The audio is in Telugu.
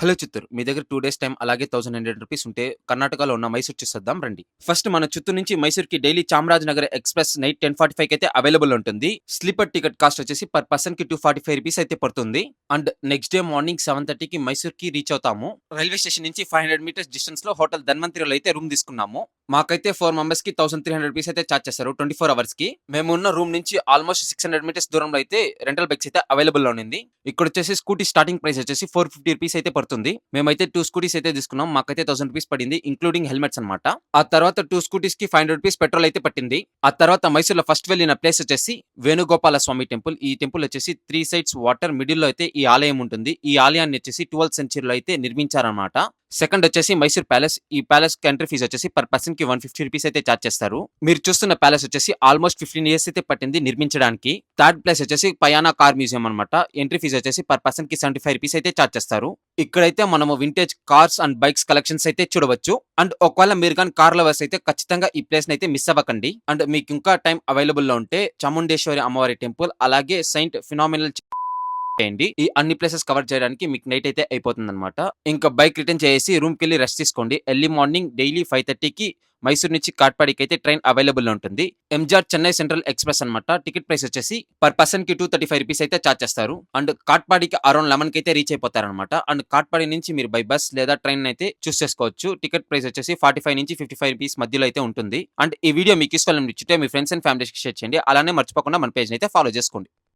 హలో చిత్తూరు. మీ దగ్గర 2 డేస్ టైమ్ అలాగే రూ. 1100 ఉంటే కర్ణాటకలో ఉన్న మైసూర్ చూసొద్దాం రండి. ఫస్ట్ మన చిత్తూరు నుంచి మైసూర్‌కి డైలీ చామరాజనగర్ ఎక్స్‌ప్రెస్ నైట్ 10:45కి అయితే అవైలబుల్ ఉంటుంది. స్లీపర్ టికెట్ కాస్ట్ వచ్చేసి పర్ పర్సన్‌కి రూ. 245 అయితే పడుతుంది. అండ్ నెక్స్ట్ డే మార్నింగ్ 7:30కి మైసూర్‌కి రీచ్ అవుతాము. రైల్వే స్టేషన్ నుంచి 500 మీటర్స్ డిస్టెన్స్‌లో హోటల్ ధన్వంతరిలో అయితే రూమ్ తీసుకున్నాము. మాకైతే 4 మెంబర్స్‌కి రూ. 1300 అయితే చార్జ్ చేస్తారు 24 అవర్స్‌కి. మేమున్న రూమ్ నుంచి ఆల్మోస్ట్ 600 మీటర్స్ దూరంలో అయితే రెంటల్ బైక్స్ అయితే అవైలబుల్‌లో ఉన్నింది. ఇక్కడొచ్చేసి స్కూటీ స్టార్టింగ్ ప్రైస్ వచ్చేసి రూ. 450 అయితే పడుతుంది. మేమైతే 2 స్కూటీస్ అయితే తీసుకున్నాం. మాకైతే రూ. 1000 పడింది. ఇంక్లూడింగ్ హెల్మెట్స్ అన్నమాట. ఆ తర్వాత 2 స్కూటీస్‌కి రూ. 500 పెట్రోల్ అయితే పట్టింది. ఆ తర్వాత మైసూర్‌లో ఫస్ట్ వెళ్ళిన ప్లేస్ వచ్చేసి వేణుగోపాల స్వామి టెంపుల్. ఈ టెంపుల్ వచ్చేసి 3 సైడ్స్ వాటర్ మిడిల్‌లో అయితే ఈ ఆలయం ఉంటుంది. ఈ ఆలయాన్ని వచ్చేసి 12th సెంచరీలో అయితే నిర్మించారన్నమాట. సెకండ్ వచ్చేసి మైసూర్ ప్యాలెస్. ఈ ప్యాలెస్‌కి ఎంట్రీ ఫీజ్ వచ్చేసి పర్ పర్సన్‌కి రూ. 150 అయితే చార్జ్ చేస్తారు. మీరు చూస్తున్న ప్యాలెస్ వచ్చేసి ఆల్మోస్ట్ 15 ఇయర్స్ అయితే పట్టింది నిర్మించడానికి. థర్డ్ ప్లేస్ వచ్చేసి పయానా కార్ మ్యూజియం అన్నమాట. ఎంట్రీ ఫీజ్ వచ్చేసి పర్ పర్సన్‌కి రూ. 75 అయితే చార్జ్ చేస్తారు. ఇక్కడైతే మనము vintage cars and bikes collections అయితే చూడవచ్చు. అండ్ ఒకవేళ మీరు గాని కార్ లవర్స్ అయితే ఖచ్చితంగా ఈ ప్లేస్‌ని అయితే మిస్ అవ్వకండి. అండ్ మీకు ఇంకా టైం అవైలబుల్‌లో ఉంటే చాముండేశ్వరి అమ్మవారి టెంపుల్ అలాగే సెయింట్ ఫినామినల్ చేయండి. ఈ అన్ని ప్లేసెస్ కవర్ చేయడానికి మీకు నైట్ అయితే అయిపోతుందన్నమాట. ఇంకా బైక్ రిటర్న్ చేసి రూమ్‌కెళ్ళి రెస్ట్ తీసుకోండి. ఎర్లీ మార్నింగ్ డైలీ 5:30కి మైసూర్ నుంచి కాట్పాడికి అయితే ట్రైన్ అవైలబుల్‌లో ఉంటుంది. ఎంజార్ చెన్నై సెంట్రల్ ఎక్స్‌ప్రెస్ అన్నమాట. టికెట్ ప్రైస్ వచ్చేసి పర్ పర్సన్‌కి రూ. 235 అయితే చార్జ్ చేస్తారు. అండ్ కాట్పాడికి అరౌండ్ 11కి అయితే రీచ్ అయిపోతారన్నమాట. అండ్ కాట్పాడి నుంచి మీరు బై బస్ లేదా ట్రైన్ అయితే చూస్ చేసుకోవచ్చు. టికెట్ ప్రైస్ వచ్చేసి రూ. 45-55 మధ్యలో అయితే ఉంటుంది. అండ్ ఈ వీడియో మీకు యూజ్‌ఫుల్ అనిపించితే మీ ఫ్రెండ్స్ అండ్ ఫ్యామిలీస్‌కి షేర్ చేయండి. అలానే మర్చిపోకుండా మన పేజ్‌ని అయితే ఫాలో చేసుకోండి.